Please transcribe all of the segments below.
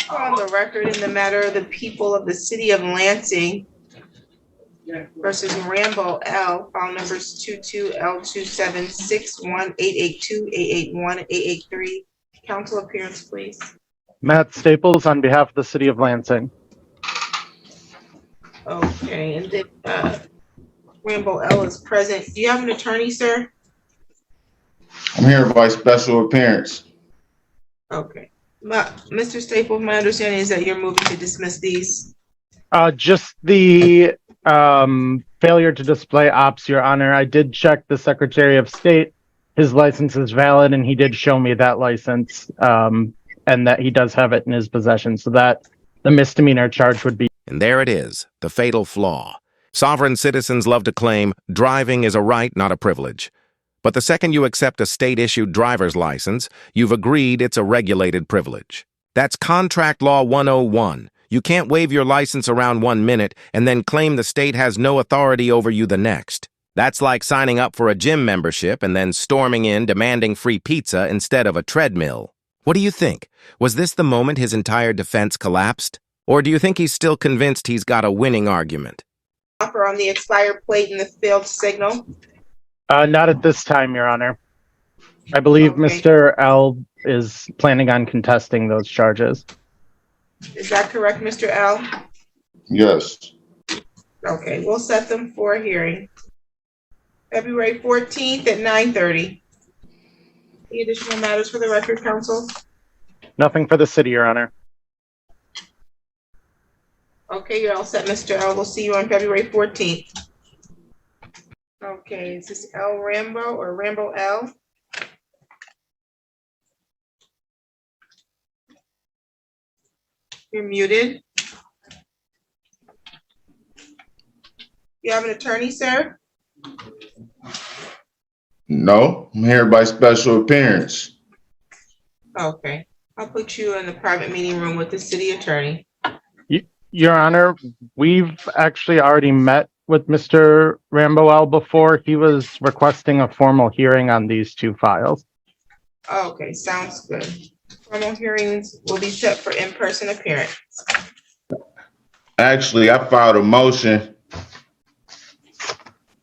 On the record in the matter of the people of the city of Lansing versus Rambo L, file numbers 22L2761882, 881, 883. Council appearance, please. Matt Staples on behalf of the city of Lansing. Okay, and then Rambo L is present. Do you have an attorney, sir? I'm here by special appearance. Okay. Mr. Staples, my understanding is that you're moving to dismiss these. Just the failure to display ops, Your Honor. I did check the Secretary of State. His license is valid, and he did show me that license, and that he does have it in his possession, so that the misdemeanor charge would be. And there it is, the fatal flaw. Sovereign citizens love to claim driving is a right, not a privilege. But the second you accept a state-issued driver's license, you've agreed it's a regulated privilege. That's Contract Law 101. You can't wave your license around 1 minute and then claim the state has no authority over you the next. That's like signing up for a gym membership and then storming in demanding free pizza instead of a treadmill. What do you think? Was this the moment his entire defense collapsed? Or do you think he's still convinced he's got a winning argument? Offer on the expired plate and the failed signal. Not at this time, Your Honor. I believe Okay. Mr. L is planning on contesting those charges. Is that correct, Mr. L? Yes. Okay, we'll set them for a hearing. February 14th at 9:30. Any additional matters for the record, counsel? Nothing for the city, Your Honor. Okay, you're all set, Mr. L. We'll see you on February 14th. Okay, is this L Rambo or Rambo L? You're muted. You have an attorney, sir? No, I'm here by special appearance. Okay, I'll put you in the private meeting room with the city attorney. Your Honor, we've actually already met with Mr. Rambo L before. He was requesting a formal hearing on these two files. Okay, sounds good. Formal hearings will be set for in-person appearance. Actually, I filed a motion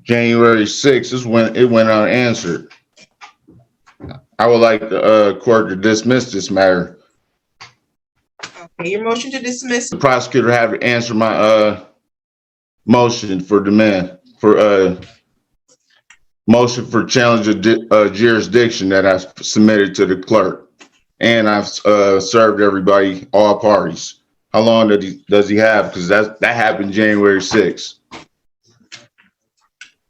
January 6th. This is when it went unanswered. I would like the court to dismiss this matter. Okay, your motion to dismiss. The prosecutor had to answer my motion for demand for motion for challenge of jurisdiction that I submitted to the clerk, and I've served everybody, all parties. How long does he have? Because that happened January 6th.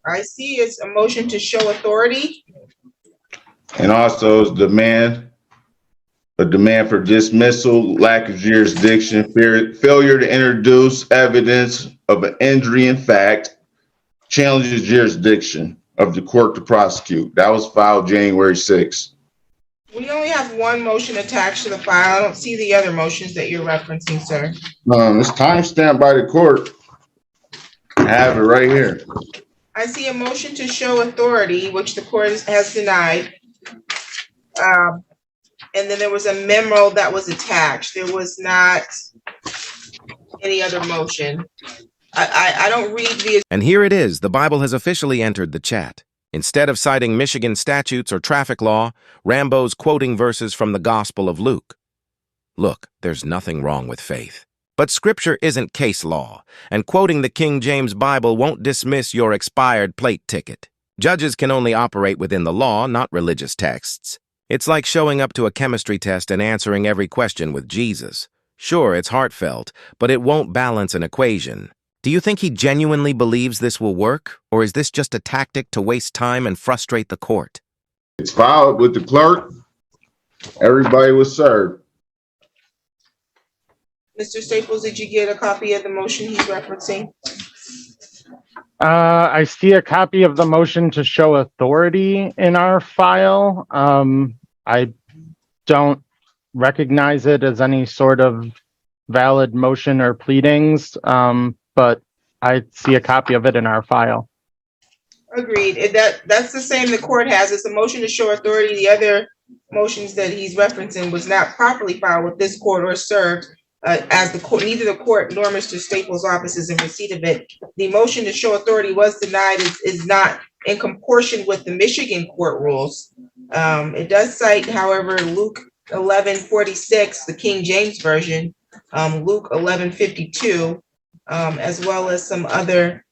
I see it's a motion to show authority. And also a demand for dismissal, lack of jurisdiction, failure to introduce evidence of an injury in fact, challenges jurisdiction of the court to prosecute. That was filed January 6th. We only have one motion attached to the file. I don't see the other motions that you're referencing, sir. It's timestamped by the court. I have it right here. I see a motion to show authority, which the court has denied. And then there was a memo that was attached. There was not any other motion. I don't read the... And here it is, the Bible has officially entered the chat. Instead of citing Michigan statutes or traffic law, Rambo's quoting verses from the Gospel of Luke. Look, there's nothing wrong with faith. But Scripture isn't case law, and quoting the King James Bible won't dismiss your expired plate ticket. Judges can only operate within the law, not religious texts. It's like showing up to a chemistry test and answering every question with Jesus. Sure, it's heartfelt, but it won't balance an equation. Do you think he genuinely believes this will work, or is this just a tactic to waste time and frustrate the court? It's filed with the clerk. Everybody was served. Mr. Staples, did you get a copy of the motion he's referencing? I see a copy of the motion to show authority in our file. I don't recognize it as any sort of valid motion or pleadings, but I see a copy of it in our file. Agreed. That's the same the court has. It's a motion to show authority. The other motions that he's referencing was not properly filed with this court or served as the court, neither the court nor Mr. Staples' office is in receipt of it. The motion to show authority was denied, is not in proportion with the Michigan court rules. It does cite, however, Luke 11:46, the King James Version, Luke 11:52, as well as some other.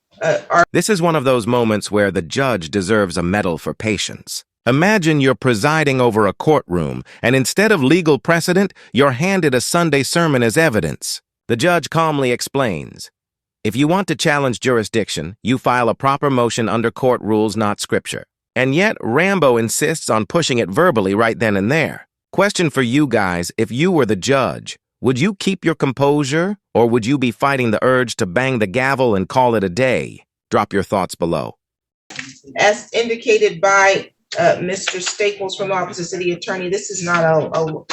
This is one of those moments where the judge deserves a medal for patience. Imagine you're presiding over a courtroom, and instead of legal precedent, you're handed a Sunday sermon as evidence. The judge calmly explains, if you want to challenge jurisdiction, you file a proper motion under court rules, not scripture. And yet, Rambo insists on pushing it verbally right then and there. Question for you guys, if you were the judge, would you keep your composure, or would you be fighting the urge to bang the gavel and call it a day? Drop your thoughts below. As indicated by Mr. Staples from the Office of City Attorney, this is not a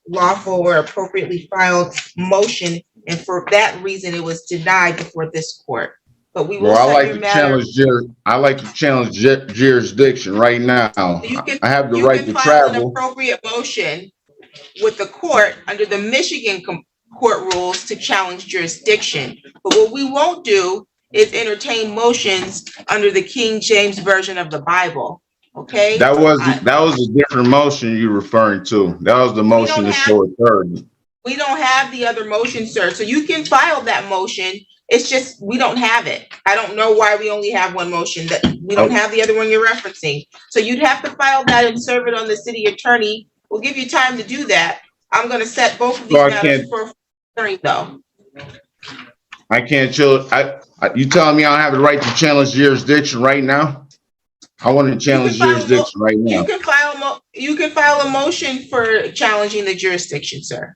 lawful or appropriately filed motion, and for that reason, it was denied before this court. But we will Well, set your matter. I like to challenge jurisdiction right now. I have the right to file an travel. appropriate motion with the court under the Michigan court rules to challenge jurisdiction. But what we won't do is entertain motions under the King James Version of the Bible. Okay? That was a different motion you're referring to. That was the motion to show authority. We don't have the other motion, sir. So you can file that motion. It's just we don't have it. I don't know why we only have one motion. That we don't have the other one you're referencing. So you'd have to file that and serve it on the city attorney. We'll give you time to do that. I'm going to set both of these matters for hearing, though. I can't chill. You telling me I don't have the right to challenge jurisdiction right now? I want to challenge jurisdiction right now. You can file a motion for challenging the jurisdiction, sir.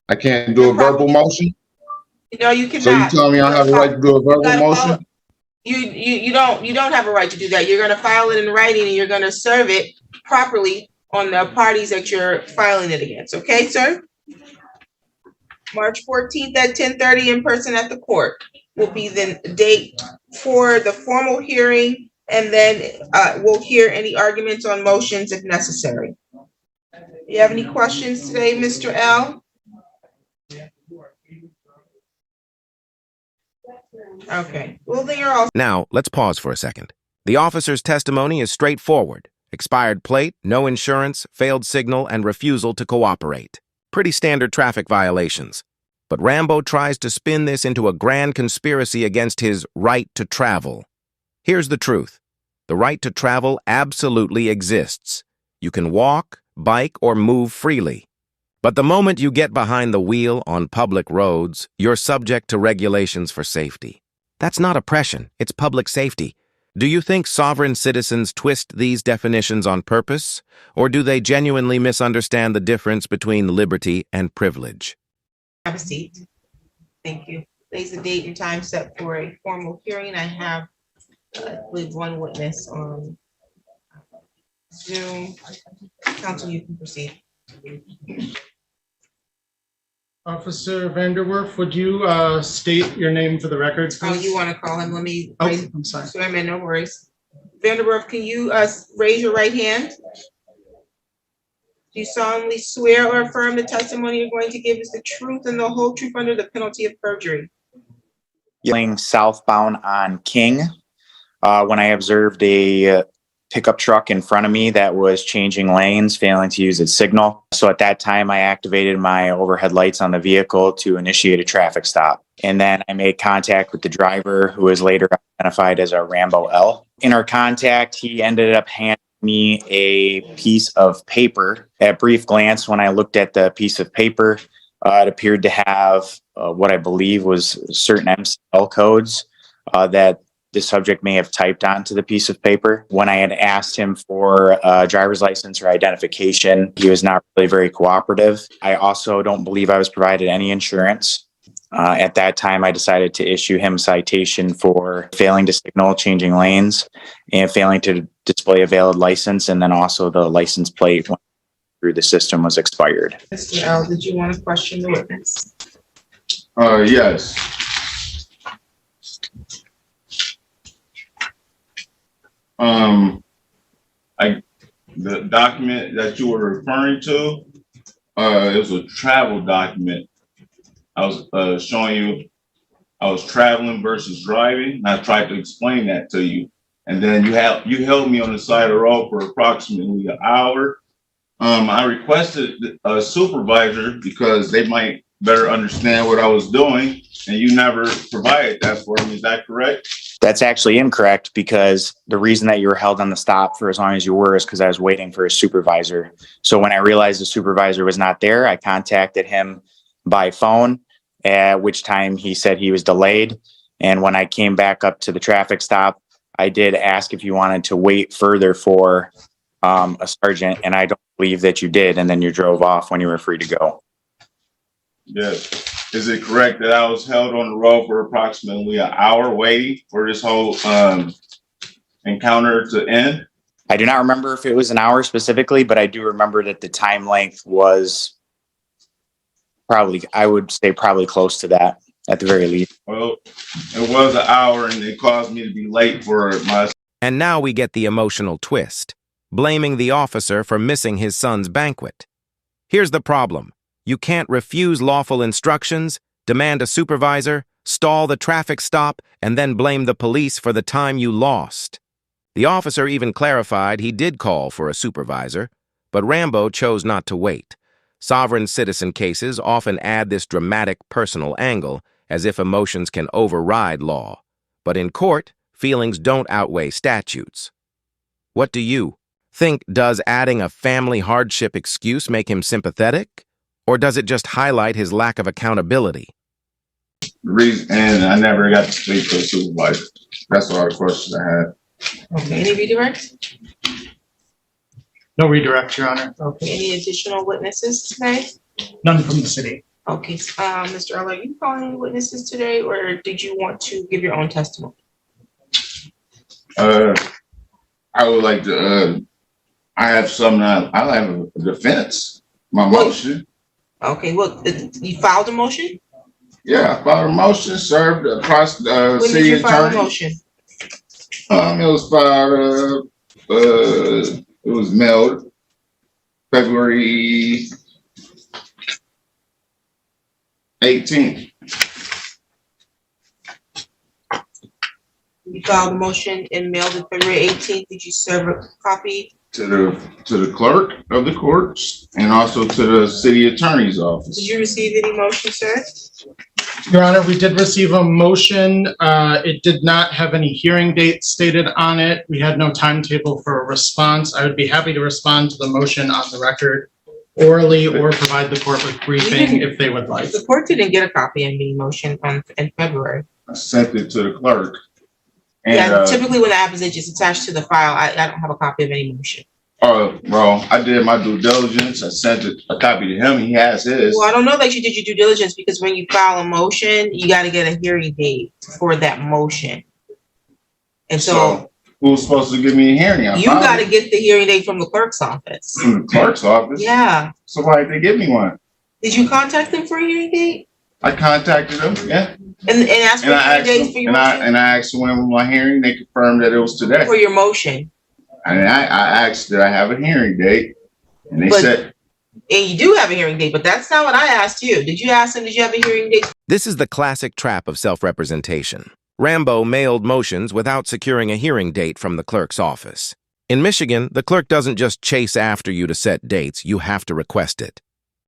I can't do a verbal motion? No, you cannot. So you telling me I don't have the right to do a verbal motion? You don't have a right to do that. You're going to file it in writing and you're going to serve it properly on the parties that you're filing it against. Okay, sir? March 14th at 10:30 in person at the court will be the date for the formal hearing, and then we'll hear any arguments on motions if necessary. You have any questions today, Mr. L? Okay. Well, then you're all. Now, let's pause for a second. The officer's testimony is straightforward. Expired plate, no insurance, failed signal, and refusal to cooperate. Pretty standard traffic violations. But Rambo tries to spin this into a grand conspiracy against his right to travel. Here's the truth. The right to travel absolutely exists. You can walk, bike, or move freely. But the moment you get behind the wheel on public roads, you're subject to regulations for safety. That's not oppression, it's public safety. Do you think sovereign citizens twist these definitions on purpose, or do they genuinely misunderstand the difference between liberty and privilege? Have a seat. Thank you. Today's the date and time set for a formal hearing. I have, I believe, one witness on Zoom. Counsel, you can proceed. Officer Vanderwerf, would you state your name for the records, please? Oh, you want to call him? Let me. Oh, I'm sorry. Swear, man, no worries. Vanderwerf, can you raise your right hand? Do you solemnly swear or affirm the testimony you're going to give is the truth and the whole truth under the penalty of perjury? Yelling southbound on King when I observed a pickup truck in front of me that was changing lanes, failing to use its signal. So at that time, I activated my overhead lights on the vehicle to initiate a traffic stop. And then I made contact with the driver, who was later identified as a Rambo L. In our contact, he ended up handing me a piece of paper. At brief glance, when I looked at the piece of paper, it appeared to have what I believe was certain MCL codes that the subject may have typed onto the piece of paper. When I had asked him for a driver's license or identification, he was not really very cooperative. I also don't believe I was provided any insurance. At that time, I decided to issue him a citation for failing to signal, changing lanes, and failing to display a valid license, and then also the license plate through the system was expired. Mr. L, did you want to question the witness? Yes. The document that you were referring to, it was a travel document. I was showing you, I was traveling versus driving, and I tried to explain that to you. And then you held me on the side of the road for approximately an hour. I requested a supervisor because they might better understand what I was doing, and you never provided that for me. Is that correct? That's actually incorrect, because the reason that you were held on the stop for as long as you were is because I was waiting for a supervisor. So when I realized the supervisor was not there, I contacted him by phone, at which time he said he was delayed. And when I came back up to the traffic stop, I did ask if you wanted to wait further for a sergeant, and I don't believe that you did. And then you drove off when you were free to go. Yes. Is it correct that I was held on the road for approximately an hour waiting for this whole encounter to end? I do not remember if it was an hour specifically, but I do remember that the time length was probably, I would say probably close to that at the very least. Well, it was an hour, and it caused me to be late for my. And now we get the emotional twist, blaming the officer for missing his son's banquet. Here's the problem. You can't refuse lawful instructions, demand a supervisor, stall the traffic stop, and then blame the police for the time you lost. The officer even clarified he did call for a supervisor, but Rambo chose not to wait. Sovereign citizen cases often add this dramatic personal angle, as if emotions can override law. But in court, feelings don't outweigh statutes. What do you think? Does adding a family hardship excuse make him sympathetic? Or does it just highlight his lack of accountability? And I never got to speak to a supervisor. That's all the questions I had. Okay, any redirects? No redirect, Your Honor. Okay, any additional witnesses today? None from the city. Okay, Mr. Earl, are you calling any witnesses today, or did you want to give your own testimony? I would like to, I have some, I have a defense, my motion. Okay, well, you filed a motion? Yeah, I filed a motion, served across the When did city you file a attorney. motion? It was filed, it was mailed February 18th. You filed a motion and mailed it February 18th. Did you serve a copy? To the clerk of the courts and also to the city attorney's office. Did you receive any motion, sir? Your Honor, we did receive a motion. It did not have any hearing date stated on it. We had no timetable for a response. I would be happy to respond to the motion on the record orally or provide the court with briefing if they would like. The court didn't get a copy of the motion in February. I sent it to the clerk. And, yeah, typically when that happens, it's just attached to the file. I don't have a copy of any motion. Well, I did my due diligence. I sent a copy to him. He has his. Well, I don't know that you did your due diligence, because when you file a motion, you got to get a hearing date for that motion. And so who's supposed to give me a hearing? You got to get the hearing date from the clerk's office. From the clerk's office? Yeah. So why did they give me one? Did you contact them for a hearing date? I contacted them, yeah. And asked for hearing dates for your motion? And I asked when was my hearing. They confirmed that it was today. For your motion. And I asked, did I have a hearing date? And they said. And you do have a hearing date, but that's not what I asked you. Did you ask them, did you have a hearing date? This is the classic trap of self-representation. Rambo mailed motions without securing a hearing date from the clerk's office. In Michigan, the clerk doesn't just chase after you to set dates, you have to request it.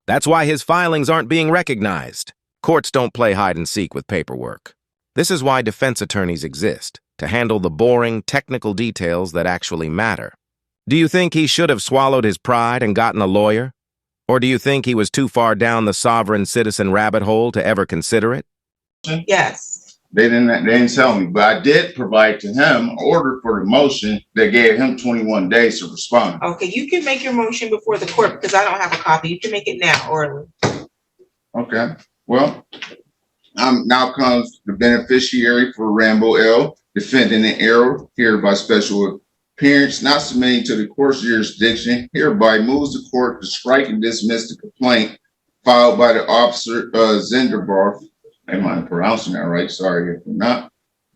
That's why his filings aren't being recognized. Courts don't play hide and seek with paperwork. This is why defense attorneys exist, to handle the boring, technical details that actually matter. Do you think he should have swallowed his pride and gotten a lawyer? Or do you think he was too far down the sovereign citizen rabbit hole to ever consider it? Yes. They didn't tell me, but I did provide to him an order for the motion that gave him 21 days to respond. Okay, you can make your motion before the court because I don't have a copy. You can make it now orally. Okay. Well, now comes the beneficiary for Rambo L, defendant in error, here by special appearance, not submitting to the court's jurisdiction, hereby moves the court to strike and dismiss the complaint filed by the officer Zenderbar. Am I pronouncing that right? Sorry if I'm not.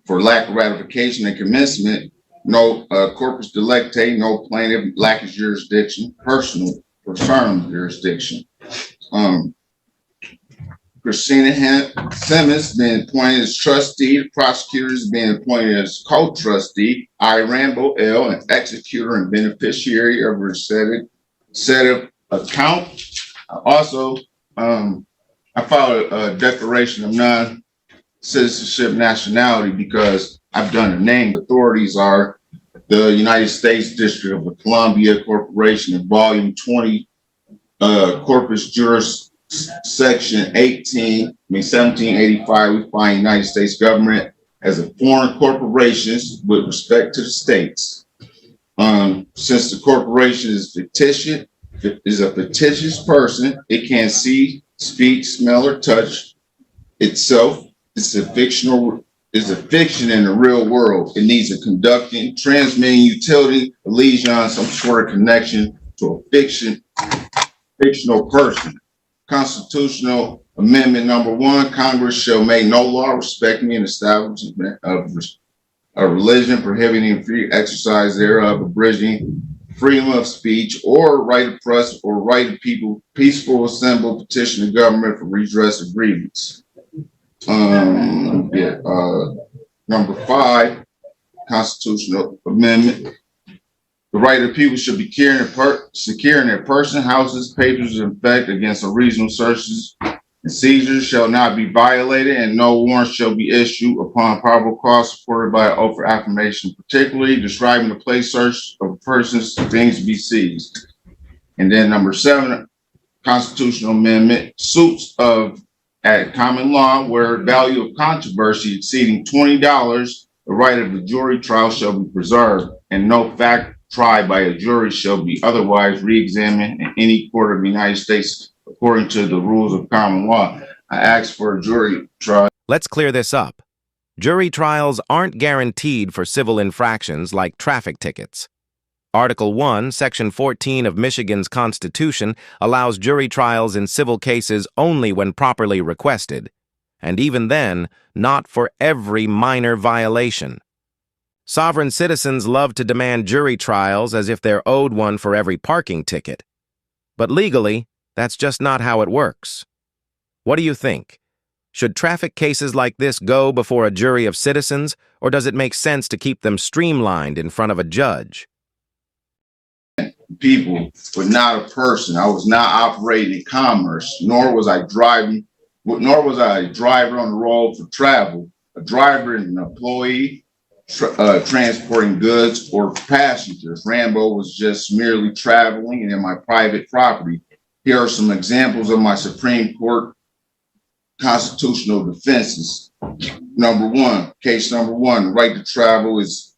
For lack of ratification and commencement, no corpus delicti, no plaintiff lacks jurisdiction, personal or firm jurisdiction. Christina Simmons being appointed as trustee, the prosecutors being appointed as co-trustee, I, Rambo L, an executor and beneficiary of a set of account. Also, I filed a declaration of non-citizenship nationality because I've done a name. Authorities are the United States District of Columbia Corporation in Volume 20, Corpus Juris Section 1785, we find United States government as a foreign corporations with respect to the states. Since the corporation is fictitious, is a fictitious person, it can't see, speak, smell, or touch itself. It's a fiction in the real world. It needs a conducting, transmitting utility, a liaison, some sort of connection to a fictional person. Constitutional Amendment number 1, Congress shall make no law respecting an establishment of a religion, prohibiting free exercise thereof, abridging freedom of speech or right of press or right of people peaceful assemble, petition the government for redress of grievance. Number 5, Constitutional Amendment. The right of people should be secure in their person, houses, papers, and effect against unreasonable searches and seizures shall not be violated, and no warrant shall be issued upon probable cause supported by an oath or affirmation, particularly describing the place search of persons, things to be seized. And then number 7, Constitutional Amendment, suits at common law where value of controversy exceeding $20, the right of a jury trial shall be preserved, and no fact tried by a jury shall be otherwise re-examined in any court of the United States according to the rules of common law. I asked for a jury trial. Let's clear this up. Jury trials aren't guaranteed for civil infractions like traffic tickets. Article 1, Section 14 of Michigan's Constitution allows jury trials in civil cases only when properly requested, and even then, not for every minor violation. Sovereign citizens love to demand jury trials as if they're owed one for every parking ticket. But legally, that's just not how it works. What do you think? Should traffic cases like this go before a jury of citizens, or does it make sense to keep them streamlined in front of a judge? People, but not a person. I was not operating in commerce, nor was I a driver on the road for travel. A driver is an employee transporting goods or passengers. Rambo was just merely traveling and in my private property. Here are some examples of my Supreme Court constitutional defenses. Number 1, case number 1, the right to travel is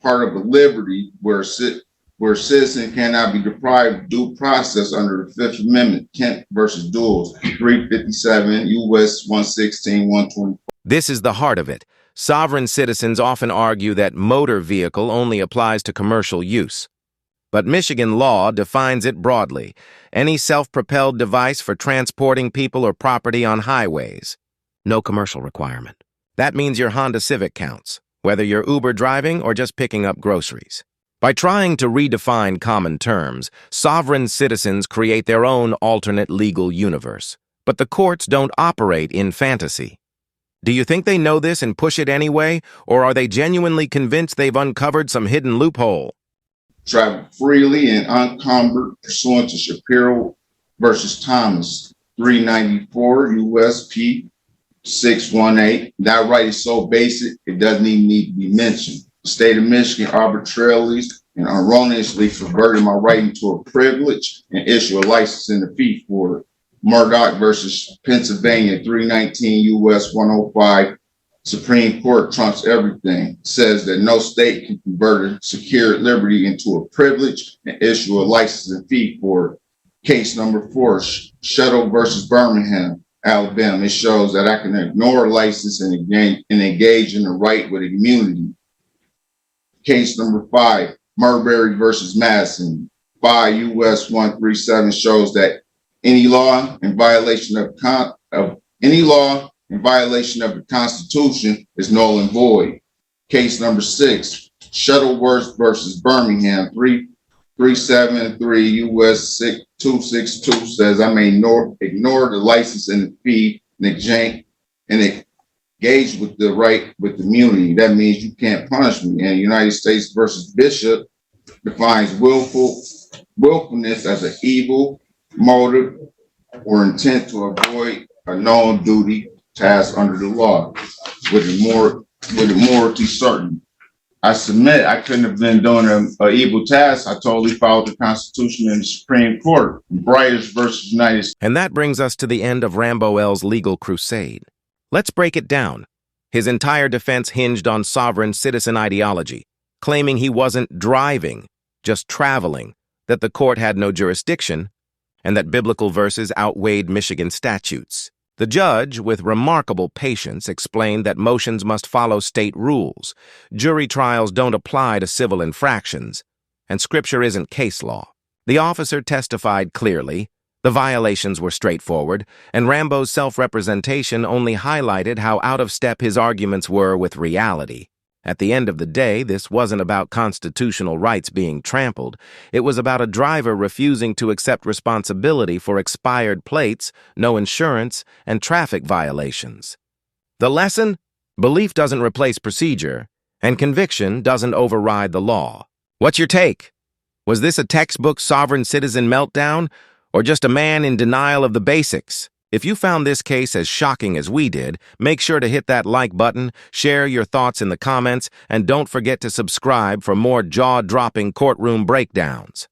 part of a liberty where a citizen cannot be deprived of due process under the Fifth Amendment, Kent versus Duels, 357 U.S. 116, 120. This is the heart of it. Sovereign citizens often argue that motor vehicle only applies to commercial use. But Michigan law defines it broadly: any self-propelled device for transporting people or property on highways. No commercial requirement. That means your Honda Civic counts, whether you're Uber driving or just picking up groceries. By trying to redefine common terms, sovereign citizens create their own alternate legal universe. But the courts don't operate in fantasy. Do you think they know this and push it anyway, or are they genuinely convinced they've uncovered some hidden loophole? Travel freely and unencumbered pursuant to Shapiro versus Thomas, 394 USP 618. That right is so basic, it doesn't even need to be mentioned. The state of Michigan arbitrarily and erroneously converted my right into a privilege and issue a license and a fee for it. Murdoch versus Pennsylvania, 319 U.S. 105. Supreme Court trumps everything. Says that no state can convert a secured liberty into a privilege and issue a license and fee for it. Case number 4, Shuttle versus Birmingham, Alabama. It shows that I can ignore a license and engage in the right with immunity. Case number 5, Marbury versus Madison, 5 U.S. 137, shows that any law in violation of the Constitution is null and void. Case number 6, Shuttleworth versus Birmingham, 373 US 262 says I may ignore the license and the fee and engage with with immunity. That means you can't punish me. And United States versus Bishop defines willfulness as an evil motive or intent to avoid a known duty, task under the law, with a morality certain. I submit I couldn't have been doing an evil task. I totally followed the Constitution and the Supreme Court. Bryers versus United States. And that brings us to the end of Rambo L's legal crusade. Let's break it down. His entire defense hinged on sovereign citizen ideology, claiming he wasn't driving, just traveling, that the court had no jurisdiction, and that biblical verses outweighed Michigan statutes. The judge, with remarkable patience, explained that motions must follow state rules, jury trials don't apply to civil infractions, and scripture isn't case law. The officer testified clearly, the violations were straightforward, and Rambo's self-representation only highlighted how out of step his arguments were with reality. At the end of the day, this wasn't about constitutional rights being trampled. It was about a driver refusing to accept responsibility for expired plates, no insurance, and traffic violations. The lesson? Belief doesn't replace procedure, and conviction doesn't override the law. What's your take? Was this a textbook sovereign citizen meltdown, or just a man in denial of the basics? If you found this case as shocking as we did, make sure to hit that like button, share your thoughts in the comments, and don't forget to subscribe for more jaw-dropping courtroom breakdowns.